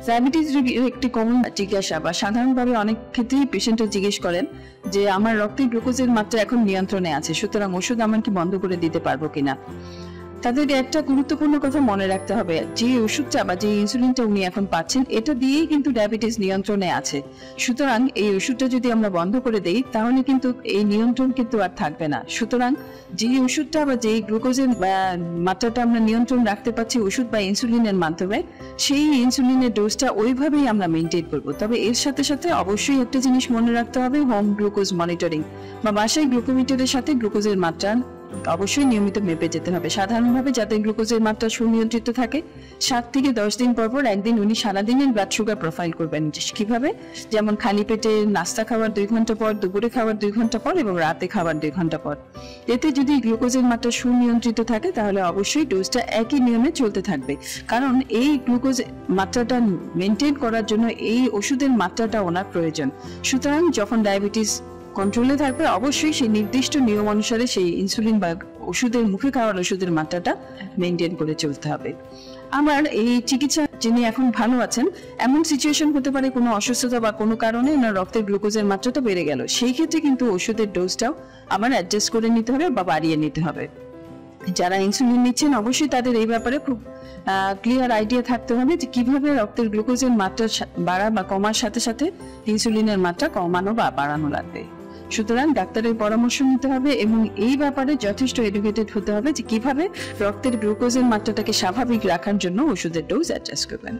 Diabetes রোগীর একটি common জিজ্ঞাসা বা সাধারণভাবে অনেক ক্ষেত্রেই পেশেন্টরা জিজ্ঞেস করেন যে আমার রক্তে গ্লুকোজের মাত্রা এখন নিয়ন্ত্রণে আছে, সুতরাং ওষুধ আমার কি বন্ধ করে দিতে পারবো কিনা। তাদেরকে একটা গুরুত্বপূর্ণ কথা মনে রাখতে হবে, যে ওষুধটা বা যে ইনসুলিনটা উনি এখন পাচ্ছেন এটা দিয়েই কিন্তু ডায়াবেটিস নিয়ন্ত্রণে আছে। সুতরাং এই ওষুধটা যদি আমরা বন্ধ করে দেই তাহলে কিন্তু এই নিয়ন্ত্রণ কিন্তু আর থাকবে না। সুতরাং যে ওষুধটা বা যে গ্লুকোজের মাত্রাটা আমরা নিয়ন্ত্রণ রাখতে পারছি ওষুধ বা ইনসুলিনের মাধ্যমে, সেই ইনসুলিনের ডোজটা ওইভাবেই আমরা মেনটেন করবো। তবে এর সাথে সাথে অবশ্যই একটা জিনিস মনে রাখতে হবে, হোম গ্লুকোজ মনিটরিং বা বাসায় গ্লুকোমিটারের সাথে গ্লুকোজের মাত্রা অবশ্যই নিয়মিত মেপে যেতে হবে। সাধারণভাবে যাতে গ্লুকোজের মাত্রা সুনিয়ন্ত্রিত থাকে 7 থেকে 10 দিন পর পর একদিন উনি সারাদিনের ব্লাড সুগার প্রোফাইল করবেন। কিভাবে? যেমন খালি পেটে নাস্তা খাওয়ার 2 ঘন্টা পর, দুপুরে খাওয়ার 2 ঘন্টা পর এবং রাতে খাওয়ার 2 ঘন্টা পর। এতে যদি গ্লুকোজের মাত্রা সুনিয়ন্ত্রিত থাকে তাহলে অবশ্যই ডোজটা একই নিয়মে চলতে থাকবে, কারণ এই গ্লুকোজ মাত্রাটা মেনটেন করার জন্য এই ওষুধের মাত্রাটা ওনার প্রয়োজন। সুতরাং যখন ডায়াবেটিস কন্ট্রোলে থাকবে অবশ্যই সেই নির্দিষ্ট নিয়ম অনুসারে সেই ইনসুলিন বা ওষুধের মুখে খাওয়ার ওষুধের মাত্রাটা মেনটেন করে চলতে হবে। আমার এই চিকিৎসা যিনি এখন ভালো আছেন, এমন সিচুয়েশন হতে পারে কোনো অসুস্থতা বা কোনো কারণে ওনার রক্তের গ্লুকোজের মাত্রাটা বেড়ে গেল, সেই ক্ষেত্রে কিন্তু ওষুধের ডোজটাও আবার অ্যাডজাস্ট করে নিতে হবে বা বাড়িয়ে নিতে হবে। যারা ইনসুলিন নিচ্ছেন অবশ্যই তাদের এই ব্যাপারে খুব ক্লিয়ার আইডিয়া থাকতে হবে যে কিভাবে রক্তের গ্লুকোজের মাত্রা বাড়া বা কমার সাথে সাথে ইনসুলিনের মাত্রা কমানো বা বাড়ানো লাগবে। সুতরাং ডাক্তারের পরামর্শ নিতে হবে এবং এই ব্যাপারে যথেষ্ট এডুকেটেড হতে হবে যে কিভাবে রক্তের গ্লুকোজের মাত্রাটাকে স্বাভাবিক রাখার জন্য ওষুধের ডোজ অ্যাডজাস্ট করবেন।